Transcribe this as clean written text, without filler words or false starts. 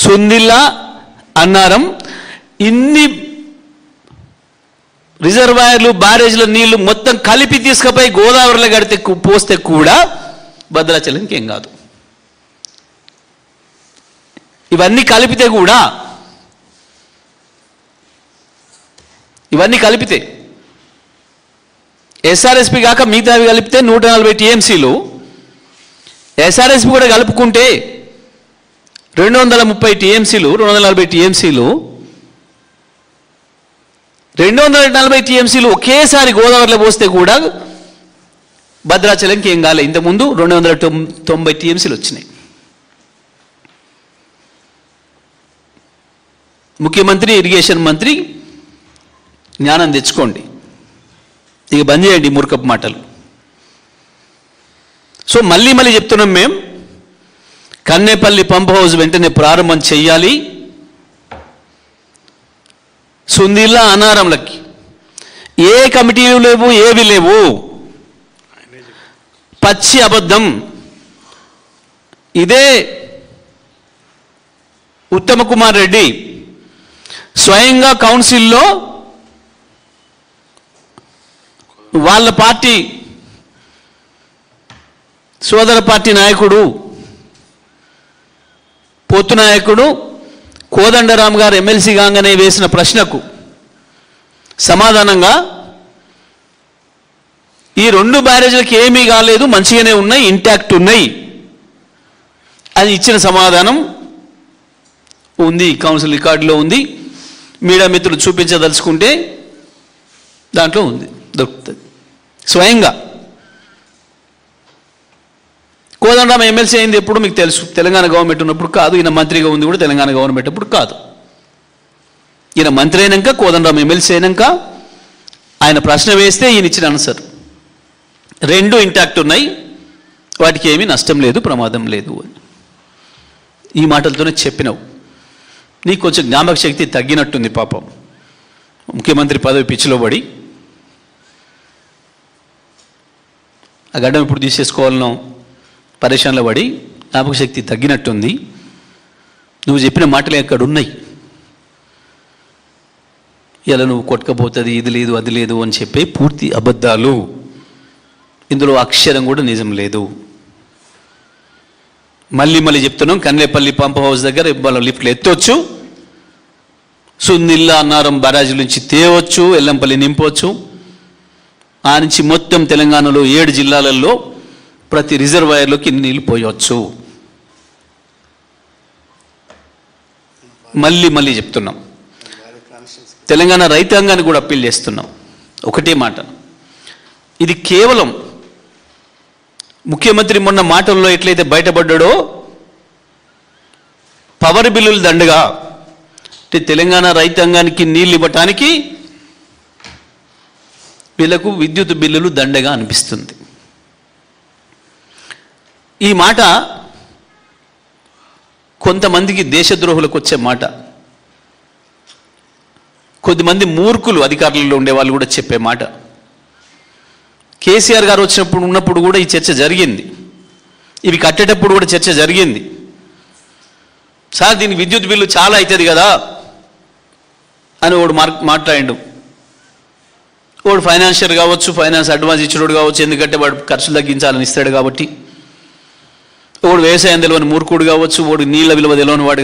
సుందిల్ల, అన్నారం ఇన్ని రిజర్వాయర్లు బ్యారేజ్ల నీళ్లు మొత్తం కలిపి తీసుకుపోయి గోదావరిలో గడితే పోస్తే కూడా భద్రాచలంకి ఏం కాదు. ఇవన్నీ కలిపితే కూడా ఎస్ఆర్ఎస్పి కాక మిగతావి కలిపితే 140 టీఎంసీలు, ఎస్ఆర్ఎస్పి కూడా కలుపుకుంటే 230 టీఎంసీలు, 240 టీఎంసీలు, 240 టీఎంసీలు ఒకేసారి గోదావరిలో పోస్తే కూడా భద్రాచలంకి ఏం కాలే. ఇంతకుముందు 290 టీఎంసీలు వచ్చినాయి. ముఖ్యమంత్రి, ఇరిగేషన్ మంత్రి జ్ఞానం తెచ్చుకోండి, ఇక బంద్ చేయండి మూర్ఖపు మాటలు. సో మళ్ళీ చెప్తున్నాం మేము, కన్నేపల్లి పంప్ హౌస్ వెంటనే ప్రారంభం చెయ్యాలి. సుందిల్ల, అనారంలకి ఏ కమిటీలు లేవు, ఏవి లేవు, పచ్చి అబద్ధం. ఇదే ఉత్తమ కుమార్ రెడ్డి స్వయంగా కౌన్సిల్లో వాళ్ళ పార్టీ సోదర పార్టీ నాయకుడు, పొత్తు నాయకుడు కోదండరాం గారు ఎమ్మెల్సీ కాగానే వేసిన ప్రశ్నకు సమాధానంగా ఈ 2 బ్యారేజ్లకి ఏమీ కాలేదు, మంచిగానే ఉన్నాయి, ఇంటాక్ట్ ఉన్నాయి అని ఇచ్చిన సమాధానం ఉంది, కౌన్సిల్ రికార్డులో ఉంది. మీడియా మిత్రులు చూపించదలుచుకుంటే దాంట్లో ఉంది, దొరుకుతుంది. స్వయంగా కోదండరాం ఎమ్మెల్సీ అయింది ఎప్పుడు మీకు తెలుసు, తెలంగాణ గవర్నమెంట్ ఉన్నప్పుడు కాదు. ఈయన మంత్రిగా ఉంది కూడా తెలంగాణ గవర్నమెంట్ అప్పుడు కాదు. ఈయన మంత్రి అయినాక, కోదండరాం ఎమ్మెల్సీ అయినాక ఆయన ప్రశ్న వేస్తే ఈయన ఇచ్చిన ఆన్సర్ 2 ఇంటాక్ట్ ఉన్నాయి, వాటికి ఏమీ నష్టం లేదు, ప్రమాదం లేదు అని ఈ మాటలతోనే చెప్పినావు. నీకు కొంచెం జ్ఞాపక శక్తి తగ్గినట్టుంది పాపం. ముఖ్యమంత్రి పదవి పిచ్చిలో పడి ఆ గడ్డం ఇప్పుడు తీసేసుకోవాలనో పరేషాన్లో పడి జ్ఞాపక శక్తి తగ్గినట్టుంది. నువ్వు చెప్పిన మాటలు ఎక్కడ ఉన్నాయి? ఇలా నువ్వు కొట్టకపోతుంది, ఇది లేదు, అది లేదు అని చెప్పి పూర్తి అబద్ధాలు. ఇందులో అక్షరం కూడా నిజం లేదు. మళ్ళీ చెప్తున్నాం, కన్నేపల్లి పంప్ హౌస్ దగ్గర ఇవాళ లిఫ్ట్లు ఎత్తవచ్చు, సుందిల్ల, అన్నారం బ్యారేజ్ నుంచి తేవచ్చు, ఎల్లంపల్లి నింపవచ్చు. ఆ నుంచి మొత్తం తెలంగాణలో 7 జిల్లాలలో ప్రతి రిజర్వాయర్లోకి నీళ్ళు పోయవచ్చు. మళ్ళీ చెప్తున్నాం, తెలంగాణ రైతాంగాన్ని కూడా అప్పీల్ చేస్తున్నాం. ఒకటే మాట, ఇది కేవలం ముఖ్యమంత్రి మొన్న మాటల్లో ఎట్లయితే బయటపడ్డాడో పవర్ బిల్లులు దండగా, అంటే తెలంగాణ రైతాంగానికి నీళ్ళు ఇవ్వటానికి వీళ్ళకు విద్యుత్ బిల్లులు దండగా అనిపిస్తుంది. ఈ మాట కొంతమందికి దేశద్రోహులకు వచ్చే మాట, కొద్దిమంది మూర్ఖులు అధికారులలో ఉండే వాళ్ళు కూడా చెప్పే మాట. కేసీఆర్ గారు ఉన్నప్పుడు కూడా ఈ చర్చ జరిగింది, ఇవి కట్టేటప్పుడు కూడా చర్చ జరిగింది. సార్ దీనికి విద్యుత్ బిల్లు చాలా అవుతుంది కదా అని వాడు మాట్లాడిండు. వాడు ఫైనాన్షియర్ కావచ్చు, ఫైనాన్స్ అడ్వాన్స్ ఇచ్చినోడు కావచ్చు, ఎందుకంటే వాడు ఖర్చులు తగ్గించాలని ఇస్తాడు కాబట్టి. వాడు వ్యవసాయం తెలియని మూర్ఖుడు కావచ్చు, వాడు నీళ్ళ విలువ తెలియని వాడు